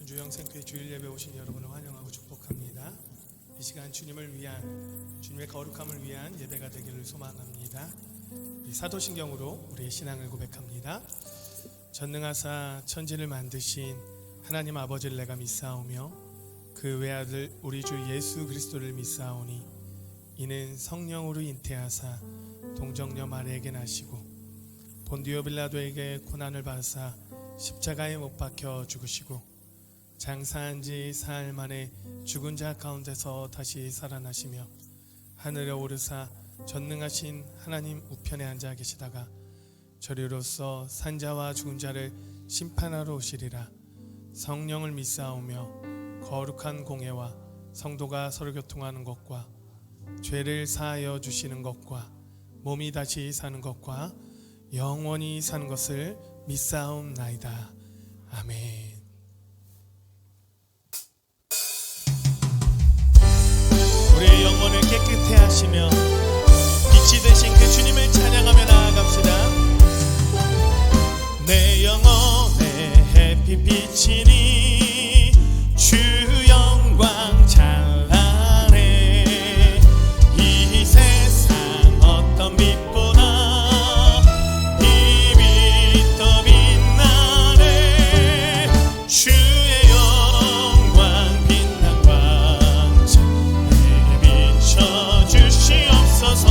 주영생교회 주일 예배 오신 여러분을 환영하고 축복합니다. 이 시간 주님을 위한, 주님의 거룩함을 위한 예배가 되기를 소망합니다. 사도신경으로 우리의 신앙을 고백합니다. 전능하사 천지를 만드신 하나님 아버지를 내가 믿사오며 그 외아들 우리 주 예수 그리스도를 믿사오니 이는 성령으로 잉태하사 동정녀 마리아에게 나시고 본디오 빌라도에게 고난을 받으사 십자가에 못 박혀 죽으시고 장사한 지 사흘 만에 죽은 자 가운데서 다시 살아나시며 하늘에 오르사 전능하신 하나님 우편에 앉아 계시다가 저리로서 산자와 죽은 자를 심판하러 오시리라. 성령을 믿사오며 거룩한 공회와 성도가 서로 교통하는 것과 죄를 사하여 주시는 것과 몸이 다시 사는 것과 영원히 사는 것을 믿사옵나이다. 아멘. 우리의 영혼을 깨끗해 하시며 빛이 되신 그 주님을 찬양하며 나아갑시다. 내 영혼에 햇빛 비치니 주 영광 찬란해. 이 세상 어떤 빛보다 이 빛 더 빛나네. 주의 영광 빛난 광채 내게 비춰주시옵소서.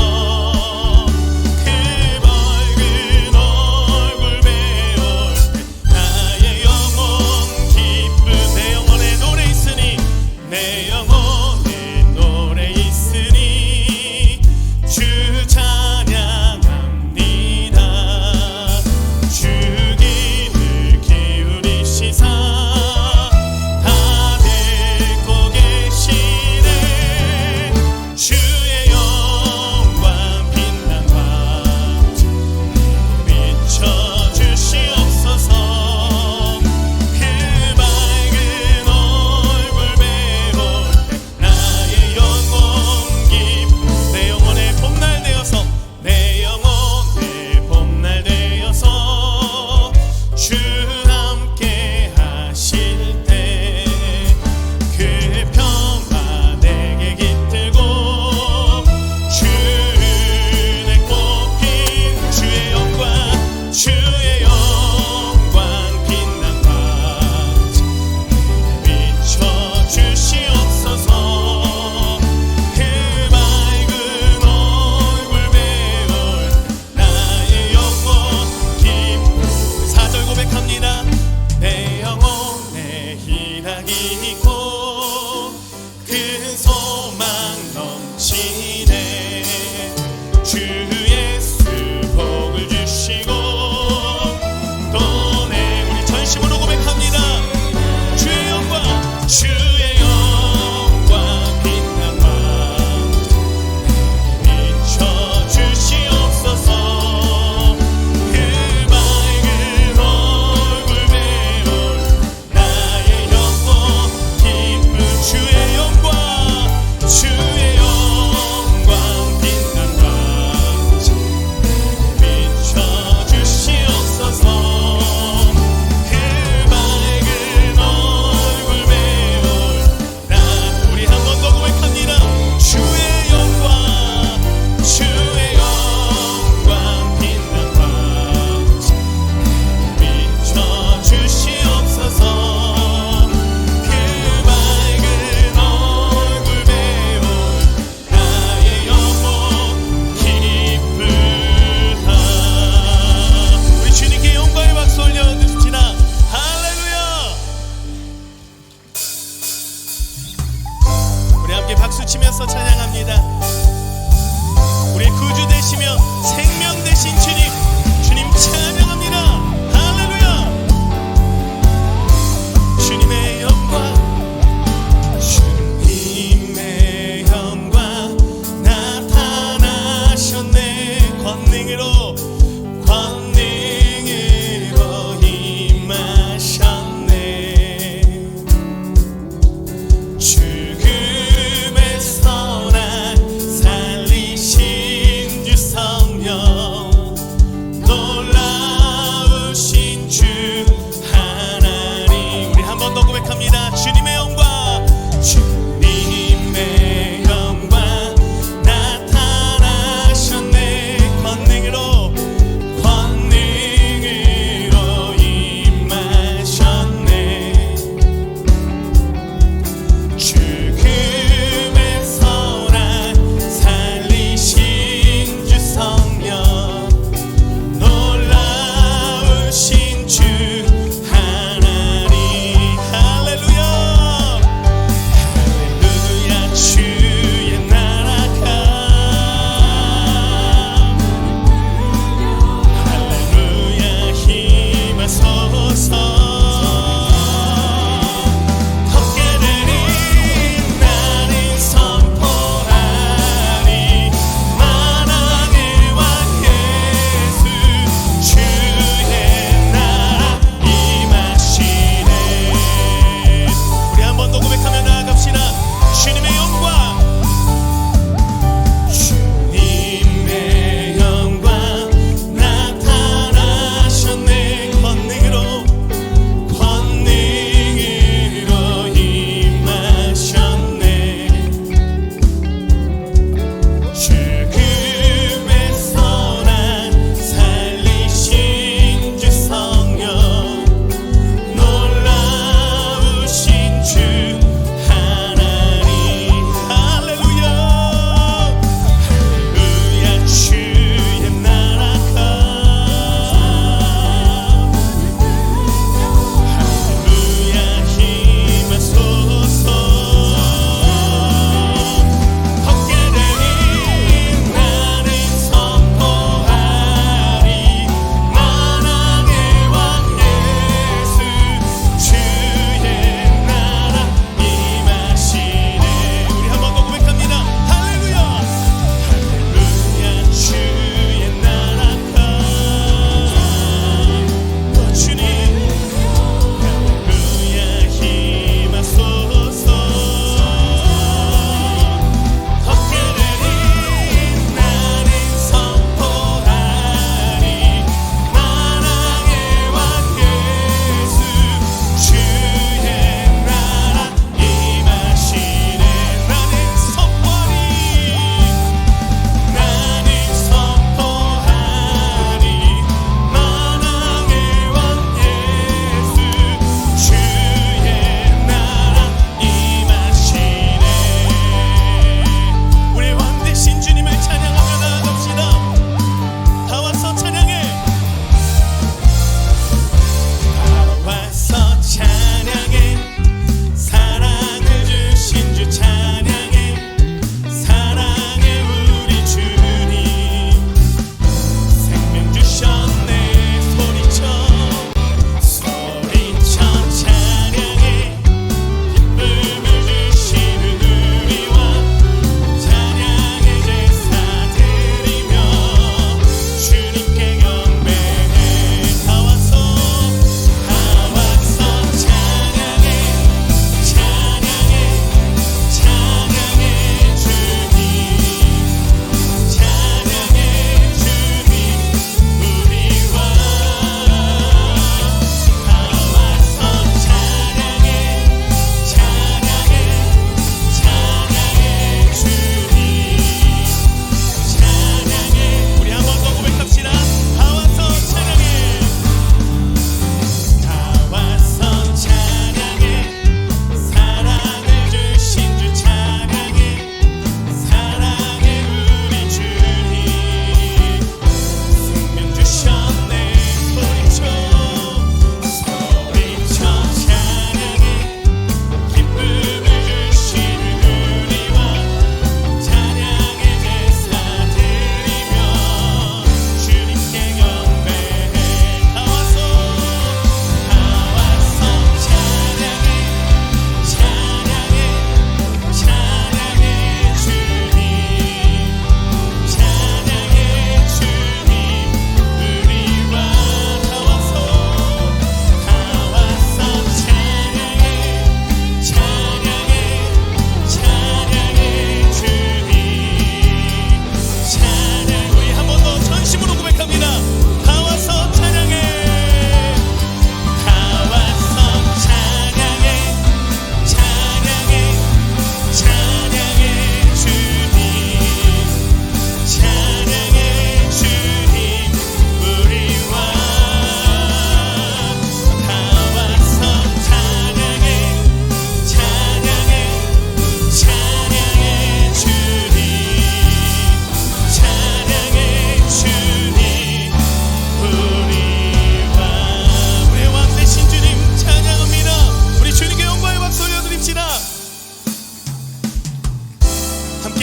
살리신 주 성령 놀라 고백합니다. 주님의 영광, 주님의 영광 나타나셨네. 권능으로 임하셨네. 죽음에서 날 살리신 주 성령, 놀라우신 주 하나님. 할렐루야.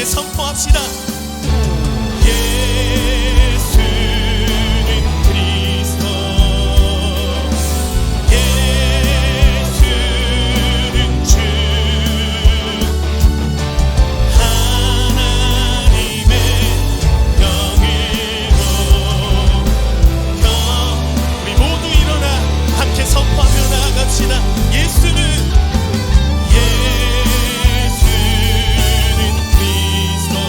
함께 선포합시다. 예수는 그리스도, 예수는 주, 하나님의 영으로 우리 모두 일어나 함께 선포하며 나아갑시다. 예수는 그리스도,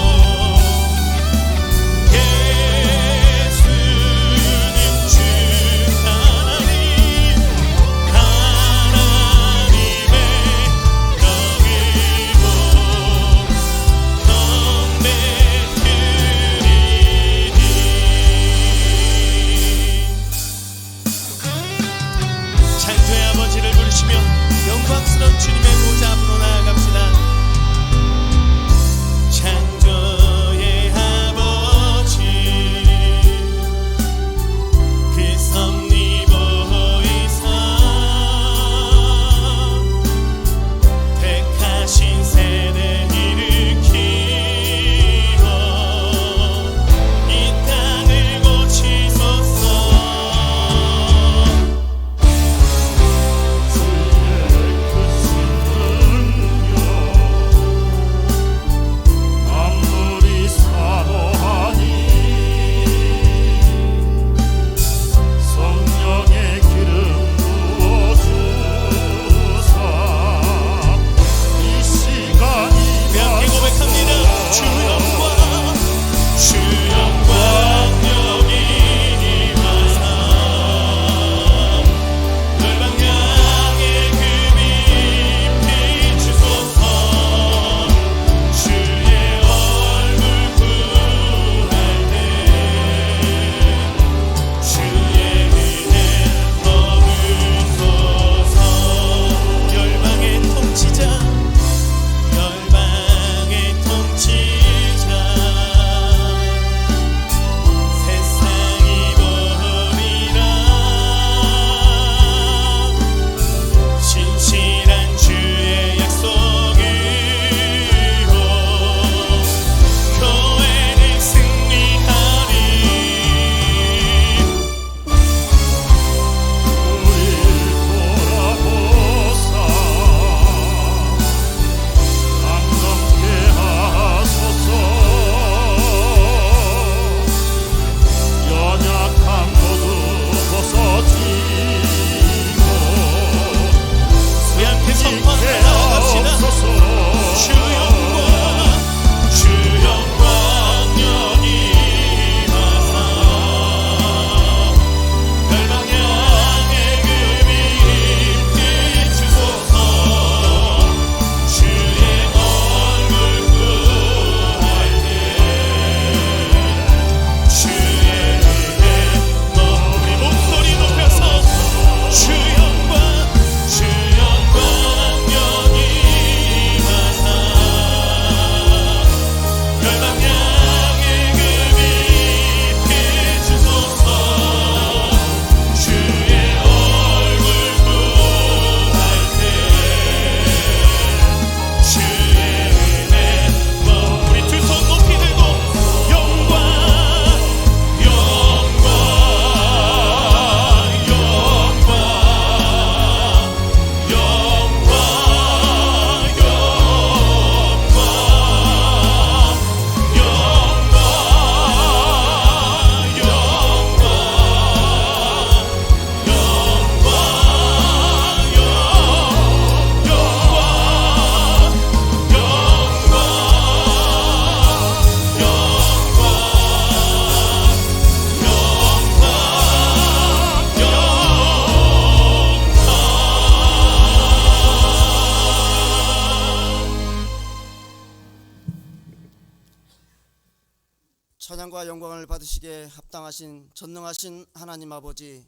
찬양과 영광을 받으시기에 합당하신 전능하신 하나님 아버지,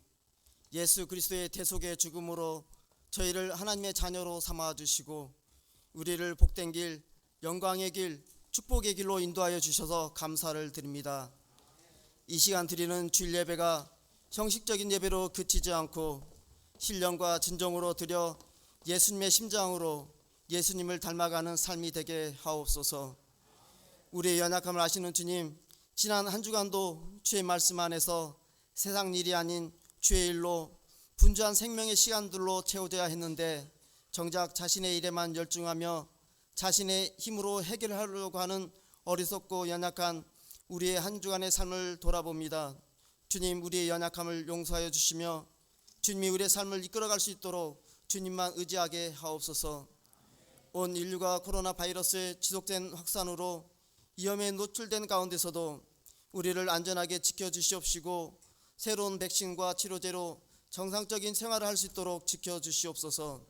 예수 그리스도의 대속의 죽음으로 저희를 하나님의 자녀로 삼아주시고 우리를 복된 길, 영광의 길, 축복의 길로 인도하여 주셔서 감사를 드립니다. 이 시간 드리는 주일 예배가 형식적인 예배로 그치지 않고 신령과 진정으로 드려 예수님의 심장으로 예수님을 닮아가는 삶이 되게 하옵소서. 우리의 연약함을 아시는 주님, 지난 한 주간도 주의 말씀 안에서 세상 일이 아닌 주의 일로 분주한 생명의 시간들로 채워져야 했는데 정작 자신의 일에만 열중하며 자신의 힘으로 해결하려고 하는 어리석고 연약한 우리의 한 주간의 삶을 돌아봅니다. 주님, 우리의 연약함을 용서하여 주시며 주님이 우리의 삶을 이끌어갈 수 있도록 주님만 의지하게 하옵소서. 온 인류가 코로나 바이러스의 지속된 확산으로 위험에 노출된 가운데서도 우리를 안전하게 지켜주시옵시고 새로운 백신과 치료제로 정상적인 생활을 할 수 있도록 지켜주시옵소서.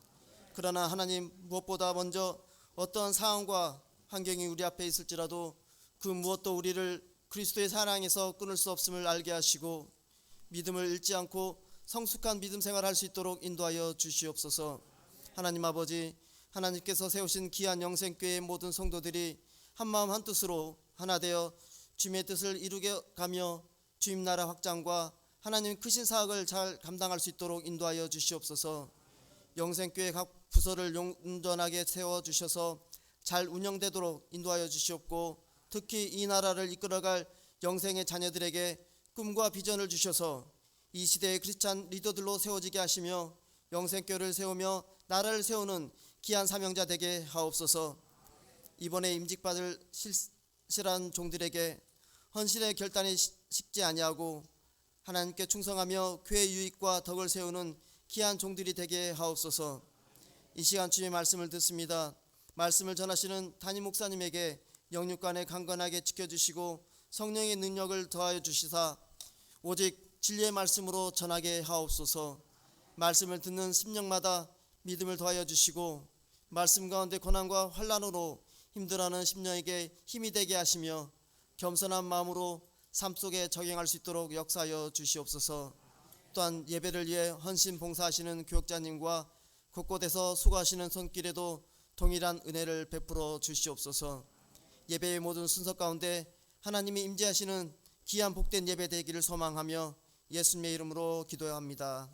그러나 하나님, 무엇보다 먼저 어떠한 상황과 환경이 우리 앞에 있을지라도 그 무엇도 우리를 그리스도의 사랑에서 끊을 수 없음을 알게 하시고 믿음을 잃지 않고 성숙한 믿음 생활을 할 수 있도록 인도하여 주시옵소서. 하나님 아버지, 하나님께서 세우신 귀한 영생교회의 모든 성도들이 한마음 한뜻으로 하나 되어 주님의 뜻을 이루게 가며 주님 나라 확장과 하나님의 크신 사역을 잘 감당할 수 있도록 인도하여 주시옵소서. 영생교회 각 부서를 온전하게 세워주셔서 잘 운영되도록 인도하여 주시옵고 특히 이 나라를 이끌어갈 영생의 자녀들에게 꿈과 비전을 주셔서 이 시대의 크리스찬 리더들로 세워지게 하시며 영생교회를 세우며 나라를 세우는 귀한 사명자 되게 하옵소서. 이번에 임직받을 실실한 종들에게 헌신의 결단이 식지 아니하고 하나님께 충성하며 교회 유익과 덕을 세우는 귀한 종들이 되게 하옵소서. 이 시간 주의 말씀을 듣습니다. 말씀을 전하시는 담임 목사님에게 영육간에 강건하게 지켜주시고 성령의 능력을 더하여 주시사 오직 진리의 말씀으로 전하게 하옵소서. 말씀을 듣는 심령마다 믿음을 더하여 주시고 말씀 가운데 고난과 환난으로 힘들어하는 심령에게 힘이 되게 하시며 겸손한 마음으로 삶 속에 적용할 수 있도록 역사하여 주시옵소서. 또한 예배를 위해 헌신 봉사하시는 교역자님과 곳곳에서 수고하시는 손길에도 동일한 은혜를 베풀어 주시옵소서. 예배의 모든 순서 가운데 하나님이 임재하시는 귀한 복된 예배 되기를 소망하며 예수님의 이름으로 기도합니다.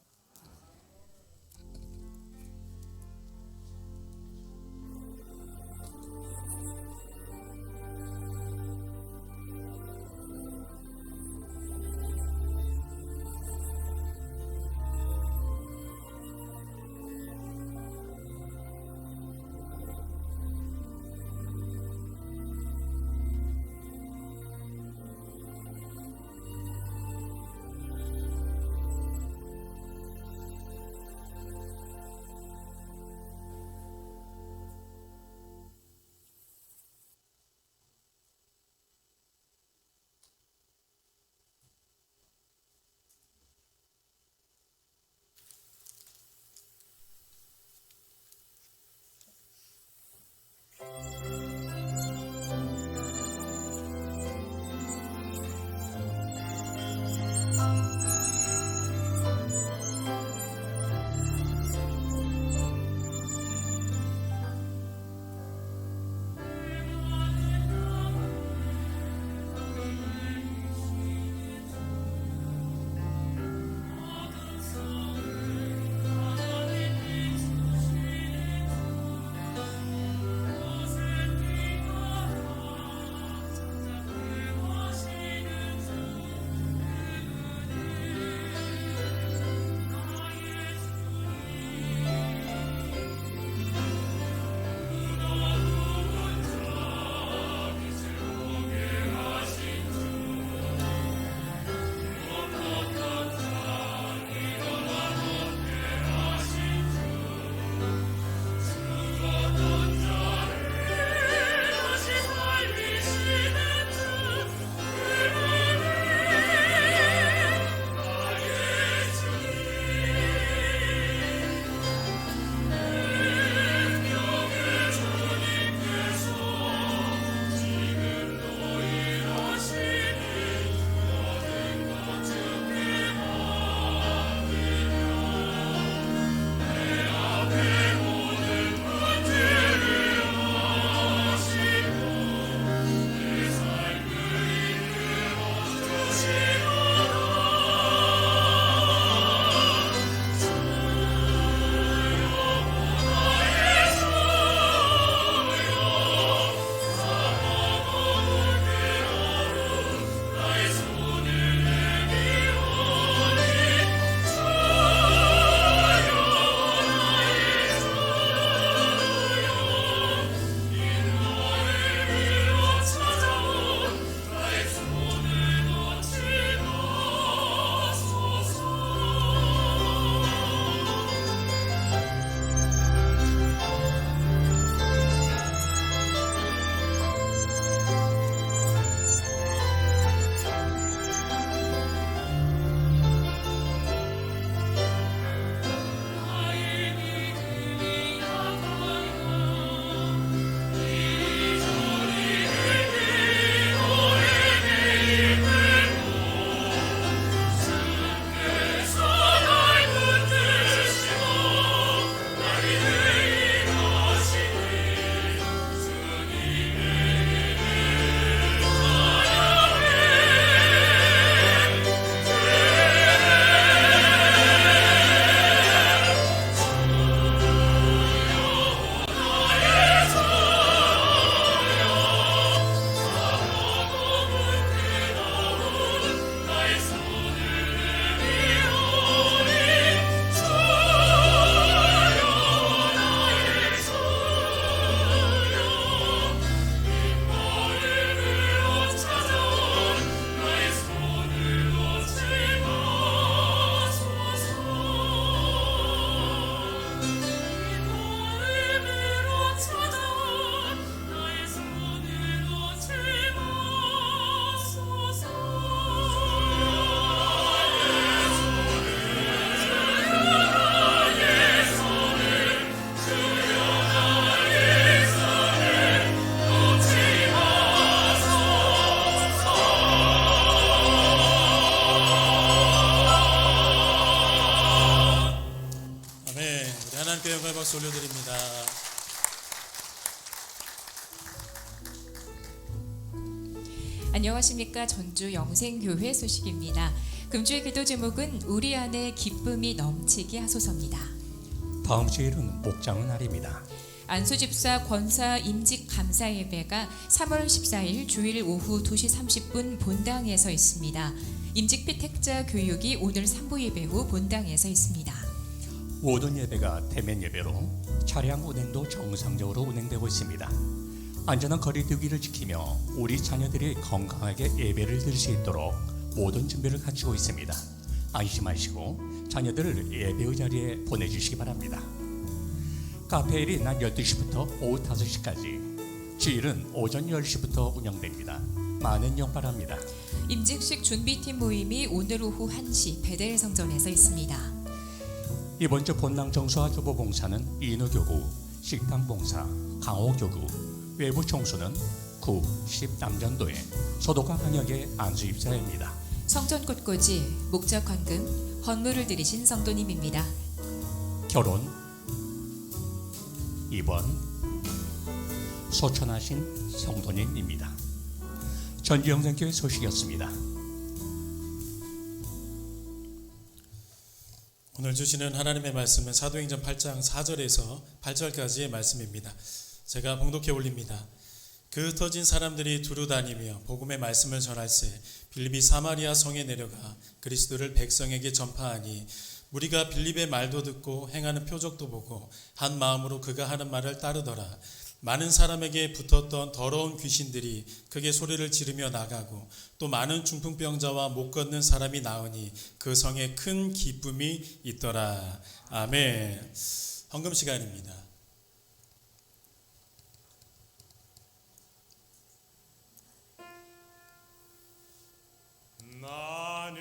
박수 올려드립니다. 안녕하십니까. 전주 영생교회 소식입니다. 금주의 기도 제목은 우리 안에 기쁨이 넘치게 하소서입니다. 다음 주일은 목장의 날입니다. 안수집사 권사 임직 감사 예배가 3월 14일 주일 오후 2시 30분 본당에서 있습니다. 임직 피택자 교육이 오늘 3부 예배 후 본당에서 있습니다. 모든 예배가 대면 예배로 차량 운행도 정상적으로 운행되고 있습니다. 안전한 거리 두기를 지키며 우리 자녀들이 건강하게 예배를 드릴 수 있도록 모든 준비를 갖추고 있습니다. 안심하시고 자녀들을 예배의 자리에 보내주시기 바랍니다. 카페일이 낮 12시부터 오후 5시까지, 주일은 오전 10시부터 운영됩니다. 많은 이용 바랍니다. 임직식 준비팀 모임이 오늘 오후 1시 베델 성전에서 있습니다. 이번 주 본당 정수와 주보 봉사는 인후교구, 식당 봉사, 강호교구, 외부 청소는 9, 10 남전도에 소독과 방역의 안수입사입니다. 성전 꽃꽂이, 목적 헌금, 헌물을 드리신 성도님입니다. 결혼 2번 소천하신 성도님입니다. 전주영생교회 소식이었습니다. 오늘 주시는 하나님의 말씀은 사도행전 8장 4절에서 8절까지의 말씀입니다. 제가 봉독해 올립니다. 그 흩어진 사람들이 두루 다니며 복음의 말씀을 전할세 빌립이 사마리아 성에 내려가 그리스도를 백성에게 전파하니 무리가 빌립의 말도 듣고 행하는 표적도 보고 한 마음으로 그가 하는 말을 따르더라. 많은 사람에게 붙었던 더러운 귀신들이 크게 소리를 지르며 나가고 또 많은 중풍병자와 못 걷는 사람이 나으니 그 성에 큰 기쁨이 있더라. 아멘. 헌금 시간입니다. 나는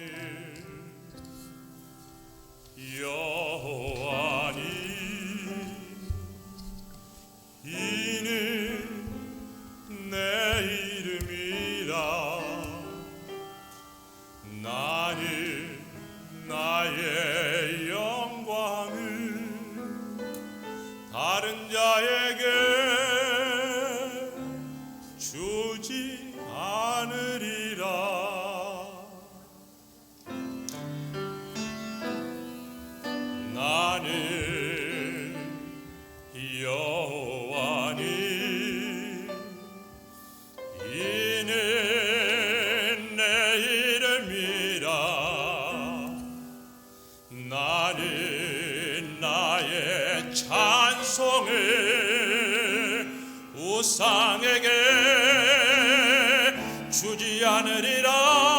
여호와니 이는 내 이름이라. 나는 나의 영광을 다른 자에게 주지 않으리라. 나는 여호와니 이는 내 이름이라. 나는 나의 찬송을 우상에게 주지 않으리라.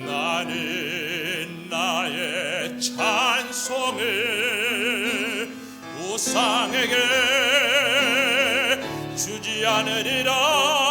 나는 나의 찬송을 우상에게 주지 않으리라.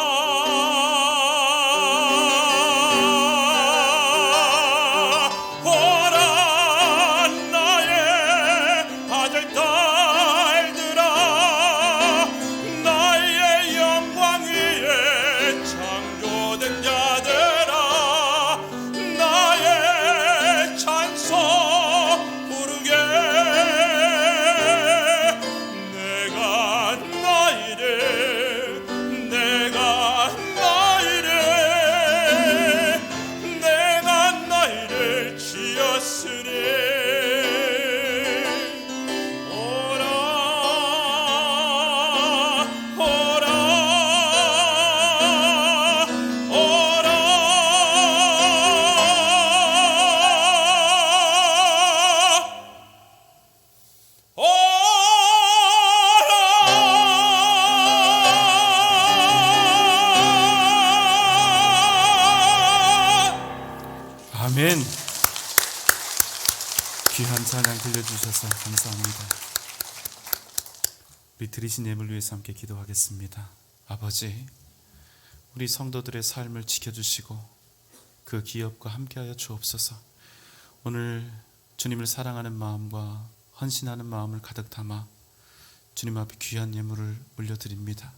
아멘. 귀한 찬양 들려주셔서 감사합니다. 우리 드리신 예물 위해서 함께 기도하겠습니다. 아버지, 우리 성도들의 삶을 지켜주시고 그 기업과 함께하여 주옵소서. 오늘 주님을 사랑하는 마음과 헌신하는 마음을 가득 담아 주님 앞에 귀한 예물을 올려드립니다.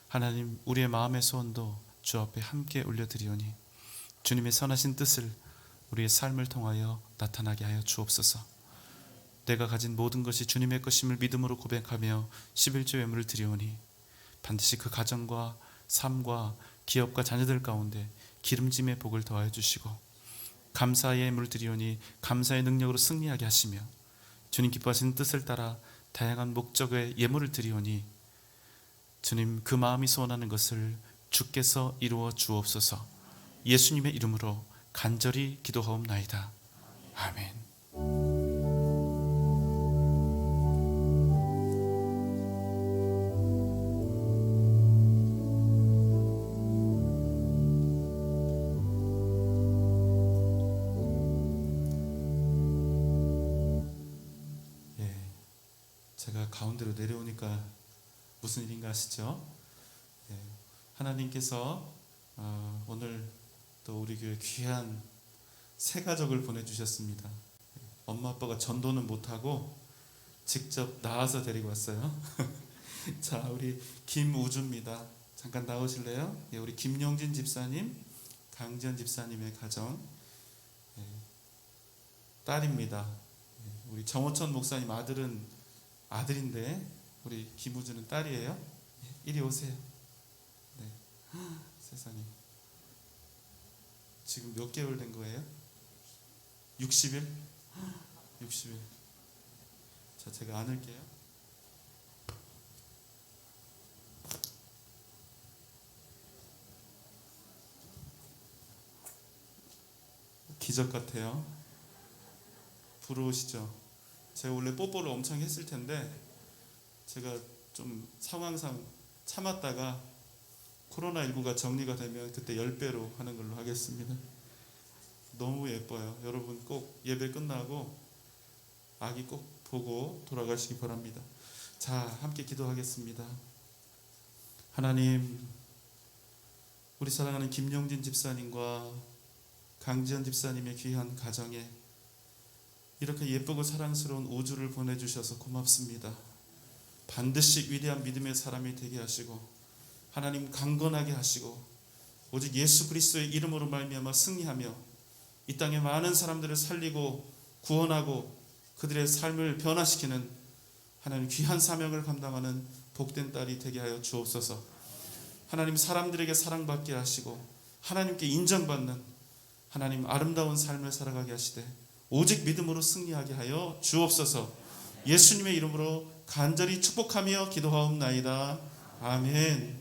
하나님, 우리의 마음의 소원도 주 앞에 함께 올려드리오니 주님의 선하신 뜻을 우리의 삶을 통하여 나타나게 하여 주옵소서. 내가 가진 모든 것이 주님의 것임을 믿음으로 고백하며 11조 예물을 드리오니 반드시 그 가정과 삶과 기업과 자녀들 가운데 기름짐의 복을 더하여 주시고, 감사의 예물을 드리오니 감사의 능력으로 승리하게 하시며, 주님 기뻐하시는 뜻을 따라 다양한 목적의 예물을 드리오니 주님 그 마음이 소원하는 것을 주께서 이루어 주옵소서. 예수님의 이름으로 간절히 기도하옵나이다. 아멘. 제가 가운데로 내려오니까 무슨 일인가 아시죠? 하나님께서 오늘 또 우리 교회 귀한 새 가족을 보내주셨습니다. 엄마 아빠가 전도는 못하고 직접 나와서 데리고 왔어요. 자, 우리 김우주입니다. 잠깐 나오실래요? 우리 김용진 집사님, 강지연 집사님의 가정 딸입니다. 우리 정호천 목사님 아들인데 우리 김우주는 딸이에요. 이리 오세요. 네. 세상에. 지금 몇 개월 된 거예요? 60일? 60일. 자, 제가 안을게요. 기적 같아요. 부러우시죠? 제가 원래 뽀뽀를 엄청 했을 텐데 제가 좀 상황상 참았다가 코로나19가 정리가 되면 그때 10배로 하는 걸로 하겠습니다. 너무 예뻐요. 여러분 꼭 예배 끝나고 아기 꼭 보고 돌아가시기 바랍니다. 자, 함께 기도하겠습니다. 하나님, 우리 사랑하는 김용진 집사님과 강지연 집사님의 귀한 가정에 이렇게 예쁘고 사랑스러운 우주를 보내주셔서 고맙습니다. 반드시 위대한 믿음의 사람이 되게 하시고 하나님 강건하게 하시고 오직 예수 그리스도의 이름으로 말미암아 승리하며 이 땅에 많은 사람들을 살리고 구원하고 그들의 삶을 변화시키는 하나님 귀한 사명을 감당하는 복된 딸이 되게 하여 주옵소서. 하나님, 사람들에게 사랑받게 하시고 하나님께 인정받는 하나님 아름다운 삶을 살아가게 하시되 오직 믿음으로 승리하게 하여 주옵소서. 예수님의 이름으로 간절히 축복하며 기도하옵나이다. 아멘.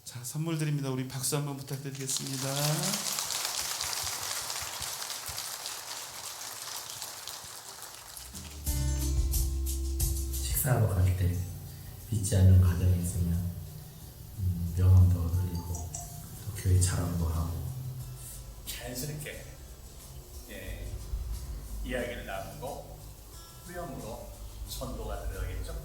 자, 선물 드립니다. 우리 박수 한번 부탁드리겠습니다. 식사하러 갈 때 믿지 않는 가정이 있으면 명함도 흘리고 교회 자랑도 하고 자연스럽게 이야기를 나누고 후렴으로 선도가 들어가겠죠.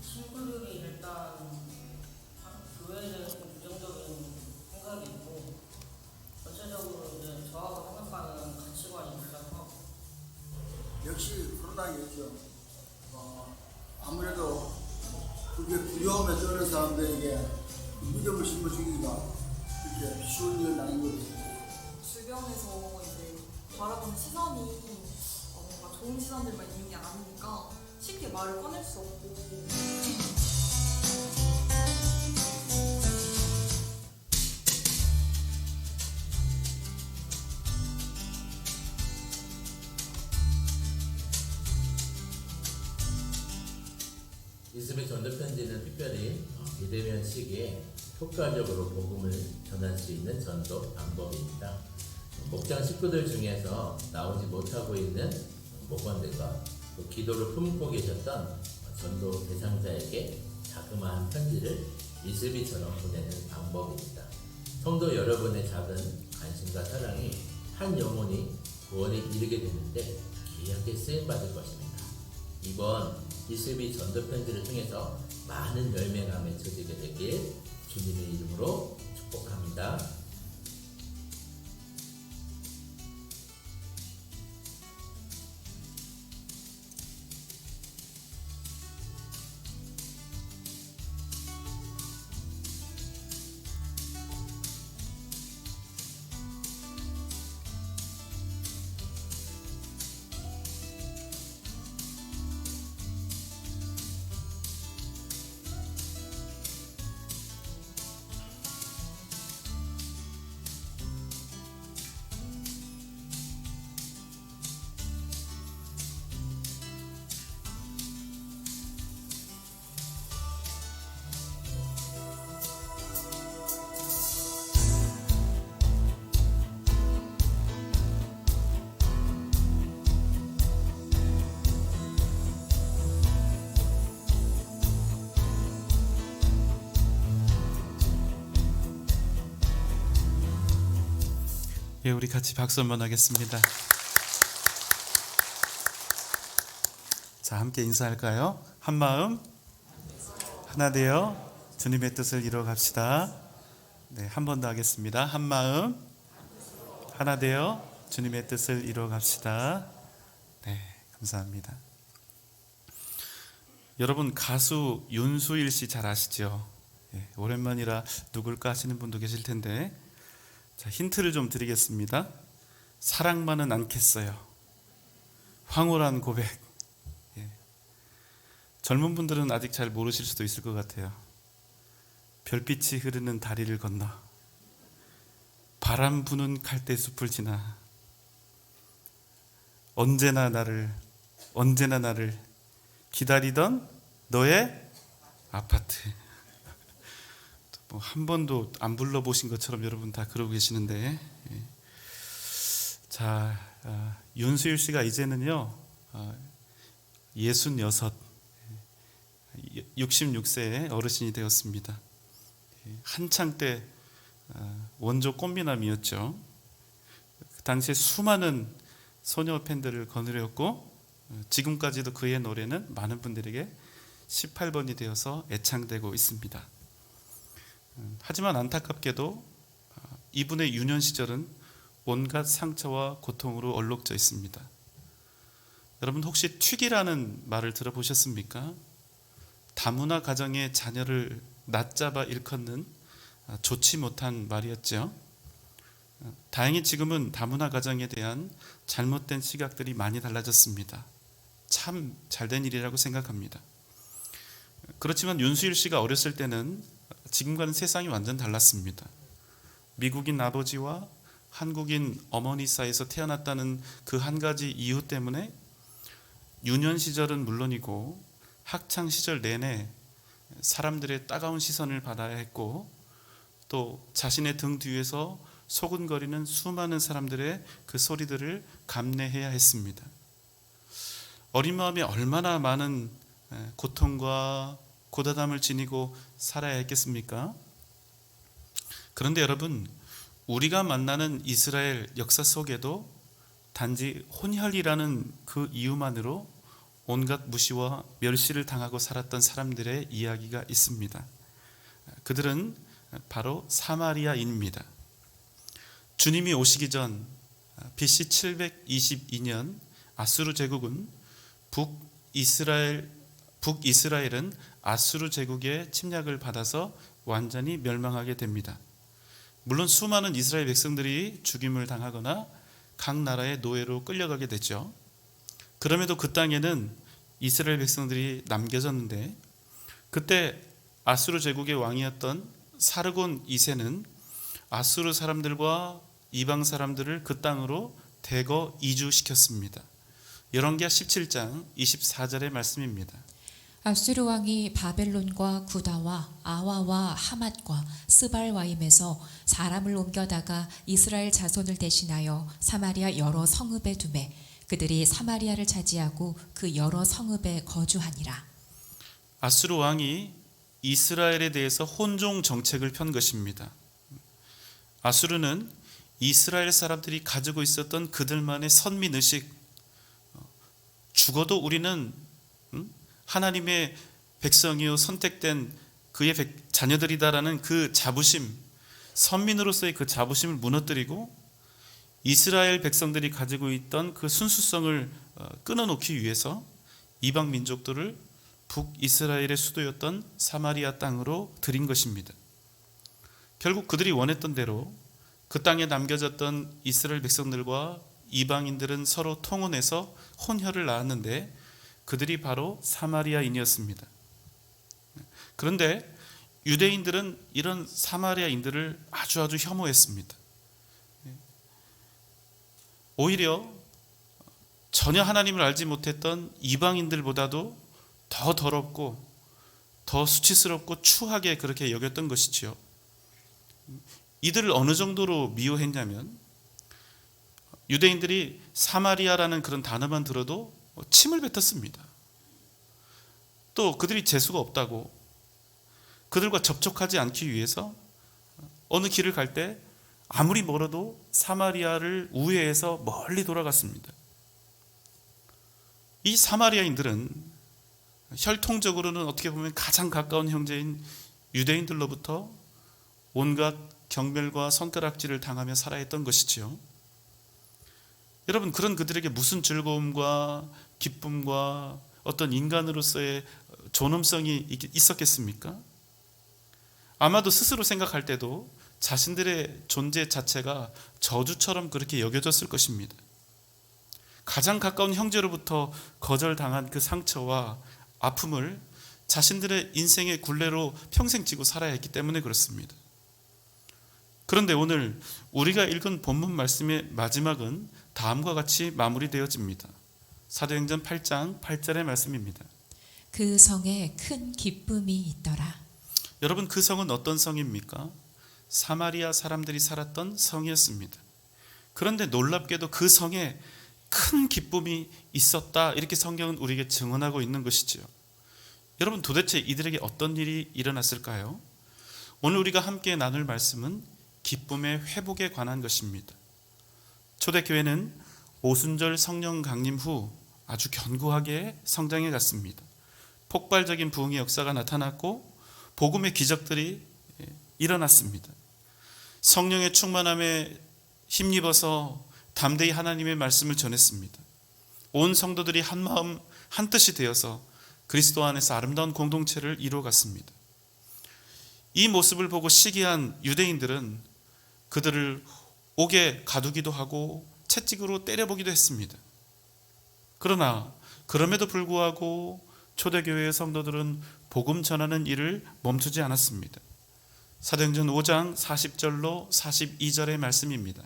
친구들이 일단 교회에 대해서 좀 부정적인 생각이 있고 전체적으로 이제 저하고 생각하는 가치관이 달라서 역시 그러다겠죠. 아무래도 그게 두려움에 떠는 사람들에게 믿음을 심어주기가 그렇게 쉬운 일은 아닌 것 같아요. 주변에서 이제 바라보는 시선이 뭔가 좋은 시선들만 있는 게 아니니까 쉽게 말을 꺼낼 수 없고 이스라엘 전도편지는 특별히 비대면 시기에 효과적으로 복음을 전할 수 있는 전도 방법입니다. 목장 식구들 중에서 나오지 못하고 있는 목원들과 또 기도를 품고 계셨던 전도 대상자에게 자그마한 편지를 이슬비처럼 보내는 방법입니다. 성도 여러분의 작은 관심과 사랑이 한 영혼이 구원에 이르게 되는데 귀하게 쓰임받을 것입니다. 이번 이슬비 전도편지를 통해서 많은 열매가 맺혀지게 되길 주님의 이름으로 축복합니다. 예, 우리 같이 박수 한번 하겠습니다. 자, 함께 인사할까요? 한 마음 하나 되어 주님의 뜻을 이루어 갑시다. 네, 한 번 더 하겠습니다. 한 마음 하나 되어 주님의 뜻을 이루어 갑시다. 네, 감사합니다. 여러분, 가수 윤수일 씨 잘 아시죠? 예, 오랜만이라 누굴까 하시는 분도 계실 텐데, 자, 힌트를 좀 드리겠습니다. 사랑만은 않겠어요. 황홀한 고백. 예. 젊은 분들은 아직 잘 모르실 수도 있을 것 같아요. 별빛이 흐르는 다리를 건너, 바람 부는 갈대숲을 지나, 언제나 나를 기다리던 너의 아파트. 한 번도 안 불러보신 것처럼 여러분 다 그러고 계시는데, 자, 윤수일 씨가 이제는요 66, 66세의 어르신이 되었습니다. 한창 때 원조 꽃미남이었죠. 그 당시에 수많은 소녀 팬들을 거느렸고, 지금까지도 그의 노래는 많은 분들에게 18번이 되어서 애창되고 있습니다. 하지만 안타깝게도 이분의 유년 시절은 온갖 상처와 고통으로 얼룩져 있습니다. 여러분, 혹시 튀기라는 말을 들어보셨습니까? 다문화 가정의 자녀를 낮잡아 일컫는 좋지 못한 말이었죠. 다행히 지금은 다문화 가정에 대한 잘못된 시각들이 많이 달라졌습니다. 참 잘된 일이라고 생각합니다. 그렇지만 윤수일 씨가 어렸을 때는 지금과는 세상이 완전 달랐습니다. 미국인 아버지와 한국인 어머니 사이에서 태어났다는 그 한 가지 이유 때문에 유년 시절은 물론이고 학창 시절 내내 사람들의 따가운 시선을 받아야 했고, 또 자신의 등 뒤에서 소근거리는 수많은 사람들의 그 소리들을 감내해야 했습니다. 어린 마음에 얼마나 많은 고통과 고다담을 지니고 살아야 했겠습니까? 그런데 여러분, 우리가 만나는 이스라엘 역사 속에도 단지 혼혈이라는 그 이유만으로 온갖 무시와 멸시를 당하고 살았던 사람들의 이야기가 있습니다. 그들은 바로 사마리아인입니다. 주님이 오시기 전 BC 722년 아수르 제국은 북이스라엘은 아수르 제국의 침략을 받아서 완전히 멸망하게 됩니다. 물론 수많은 이스라엘 백성들이 죽임을 당하거나 각 나라의 노예로 끌려가게 되죠. 그럼에도 그 땅에는 이스라엘 백성들이 남겨졌는데, 그때 아수르 제국의 왕이었던 사르곤 2세는 아수르 사람들과 이방 사람들을 그 땅으로 대거 이주시켰습니다. 열왕기하 17장 24절의 말씀입니다. 아수르 왕이 바벨론과 구다와 아와와 하맛과 스발와임에서 사람을 옮겨다가 이스라엘 자손을 대신하여 사마리아 여러 성읍에 두매 그들이 사마리아를 차지하고 그 여러 성읍에 거주하니라. 아수르 왕이 이스라엘에 대해서 혼종 정책을 편 것입니다. 아수르는 이스라엘 사람들이 가지고 있었던 그들만의 선민의식, 죽어도 우리는 하나님의 백성이요 선택된 그의 자녀들이다라는 그 자부심, 선민으로서의 그 자부심을 무너뜨리고 이스라엘 백성들이 가지고 있던 그 순수성을 끊어놓기 위해서 이방 민족들을 북이스라엘의 수도였던 사마리아 땅으로 들인 것입니다. 결국 그들이 원했던 대로 그 땅에 남겨졌던 이스라엘 백성들과 이방인들은 서로 통혼해서 혼혈을 낳았는데 그들이 바로 사마리아인이었습니다. 그런데 유대인들은 이런 사마리아인들을 아주 혐오했습니다. 오히려 전혀 하나님을 알지 못했던 이방인들보다도 더 더럽고 더 수치스럽고 추하게 그렇게 여겼던 것이지요. 이들을 어느 정도로 미워했냐면 유대인들이 사마리아라는 그런 단어만 들어도 침을 뱉었습니다. 또 그들이 재수가 없다고 그들과 접촉하지 않기 위해서 어느 길을 갈 때 아무리 멀어도 사마리아를 우회해서 멀리 돌아갔습니다. 이 사마리아인들은 혈통적으로는 어떻게 보면 가장 가까운 형제인 유대인들로부터 온갖 경멸과 손가락질을 당하며 살아야 했던 것이지요. 여러분, 그런 그들에게 무슨 즐거움과 기쁨과 어떤 인간으로서의 존엄성이 있었겠습니까? 아마도 스스로 생각할 때도 자신들의 존재 자체가 저주처럼 그렇게 여겨졌을 것입니다. 가장 가까운 형제로부터 거절당한 그 상처와 아픔을 자신들의 인생의 굴레로 평생 지고 살아야 했기 때문에 그렇습니다. 그런데 오늘 우리가 읽은 본문 말씀의 마지막은 다음과 같이 마무리되어집니다. 사도행전 8장 8절의 말씀입니다. 그 성에 큰 기쁨이 있더라. 여러분, 그 성은 어떤 성입니까? 사마리아 사람들이 살았던 성이었습니다. 그런데 놀랍게도 그 성에 큰 기쁨이 있었다, 이렇게 성경은 우리에게 증언하고 있는 것이지요. 여러분, 도대체 이들에게 어떤 일이 일어났을까요? 오늘 우리가 함께 나눌 말씀은 기쁨의 회복에 관한 것입니다. 초대교회는 오순절 성령 강림 후 아주 견고하게 성장해 갔습니다. 폭발적인 부흥의 역사가 나타났고 복음의 기적들이 일어났습니다. 성령의 충만함에 힘입어서 담대히 하나님의 말씀을 전했습니다. 온 성도들이 한 마음 한 뜻이 되어서 그리스도 안에서 아름다운 공동체를 이루어갔습니다. 이 모습을 보고 시기한 유대인들은 그들을 옥에 가두기도 하고 채찍으로 때려보기도 했습니다. 그러나 그럼에도 불구하고 초대교회의 성도들은 복음 전하는 일을 멈추지 않았습니다. 사도행전 5장 40절로 42절의 말씀입니다.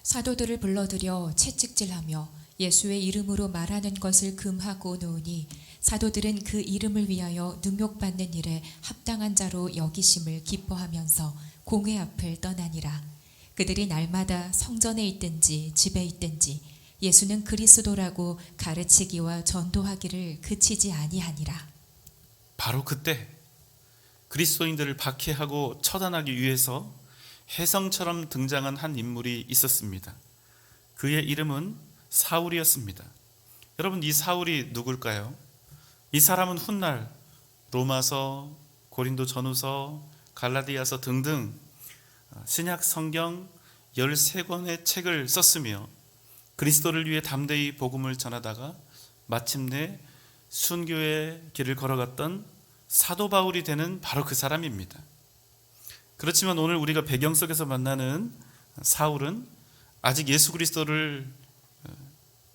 사도들을 불러들여 채찍질하며 예수의 이름으로 말하는 것을 금하고 놓으니 사도들은 그 이름을 위하여 능욕받는 일에 합당한 자로 여기심을 기뻐하면서 공회 앞을 떠나니라. 그들이 날마다 성전에 있든지 집에 있든지 예수는 그리스도라고 가르치기와 전도하기를 그치지 아니하니라. 바로 그때 그리스도인들을 박해하고 처단하기 위해서 혜성처럼 등장한 한 인물이 있었습니다. 그의 이름은 사울이었습니다. 여러분, 이 사울이 누굴까요? 이 사람은 훗날 로마서, 고린도 전후서, 갈라디아서 등등 신약 성경 13권의 책을 썼으며 그리스도를 위해 담대히 복음을 전하다가 마침내 순교의 길을 걸어갔던 사도 바울이 되는 바로 그 사람입니다. 그렇지만 오늘 우리가 배경 속에서 만나는 사울은 아직 예수 그리스도를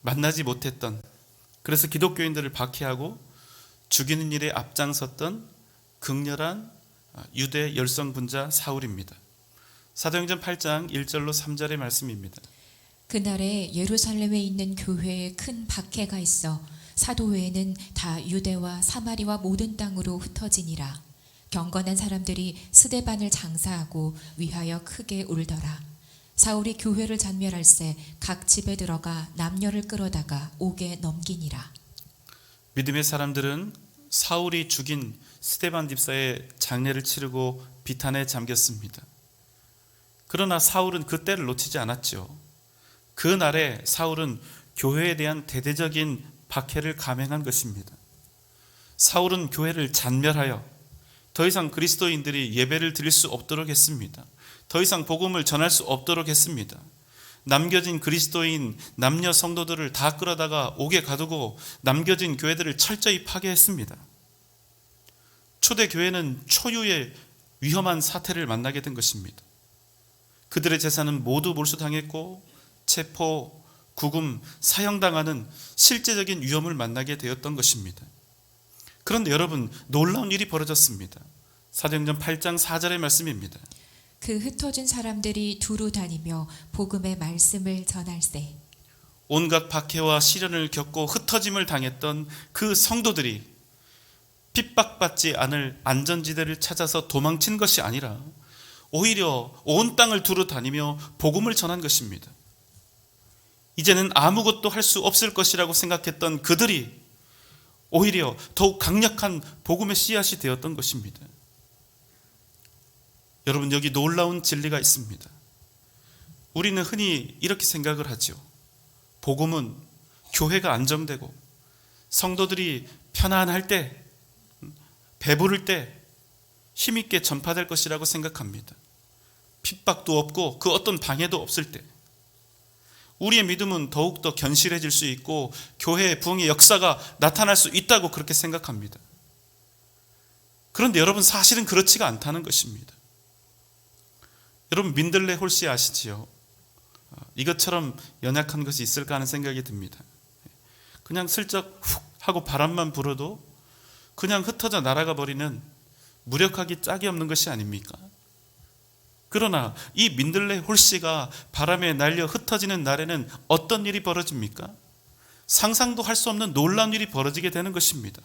만나지 못했던, 그래서 기독교인들을 박해하고 죽이는 일에 앞장섰던 극렬한 유대 열성분자 사울입니다. 사도행전 8장 1절로 3절의 말씀입니다. 그날에 예루살렘에 있는 교회에 큰 박해가 있어 사도 외에는 다 유대와 사마리와 모든 땅으로 흩어지니라. 경건한 사람들이 스데반을 장사하고 위하여 크게 울더라. 사울이 교회를 잔멸할새 각 집에 들어가 남녀를 끌어다가 옥에 넘기니라. 믿음의 사람들은 사울이 죽인 스데반 집사의 장례를 치르고 비탄에 잠겼습니다. 그러나 사울은 그 때를 놓치지 않았죠. 그 날에 사울은 교회에 대한 대대적인 박해를 감행한 것입니다. 사울은 교회를 잔멸하여 더 이상 그리스도인들이 예배를 드릴 수 없도록 했습니다. 더 이상 복음을 전할 수 없도록 했습니다. 남겨진 그리스도인 남녀 성도들을 다 끌어다가 옥에 가두고 남겨진 교회들을 철저히 파괴했습니다. 초대 교회는 초유의 위험한 사태를 만나게 된 것입니다. 그들의 재산은 모두 몰수당했고 체포, 구금, 사형당하는 실제적인 위험을 만나게 되었던 것입니다. 그런데 여러분, 놀라운 일이 벌어졌습니다. 사도행전 8장 4절의 말씀입니다. 그 흩어진 사람들이 두루 다니며 복음의 말씀을 전할세. 온갖 박해와 시련을 겪고 흩어짐을 당했던 그 성도들이 핍박받지 않을 안전지대를 찾아서 도망친 것이 아니라 오히려 온 땅을 두루 다니며 복음을 전한 것입니다. 이제는 아무것도 할 수 없을 것이라고 생각했던 그들이 오히려 더욱 강력한 복음의 씨앗이 되었던 것입니다. 여러분, 여기 놀라운 진리가 있습니다. 우리는 흔히 이렇게 생각을 하죠. 복음은 교회가 안정되고 성도들이 편안할 때, 배부를 때 힘있게 전파될 것이라고 생각합니다. 핍박도 없고 그 어떤 방해도 없을 때 우리의 믿음은 더욱더 견실해질 수 있고 교회의 부흥의 역사가 나타날 수 있다고 그렇게 생각합니다. 그런데 여러분, 사실은 그렇지가 않다는 것입니다. 여러분, 민들레 홀씨 아시지요? 이것처럼 연약한 것이 있을까 하는 생각이 듭니다. 그냥 슬쩍 훅 하고 바람만 불어도 그냥 흩어져 날아가 버리는 무력하기 짝이 없는 것이 아닙니까? 그러나 이 민들레 홀씨가 바람에 날려 흩어지는 날에는 어떤 일이 벌어집니까? 상상도 할 수 없는 놀라운 일이 벌어지게 되는 것입니다.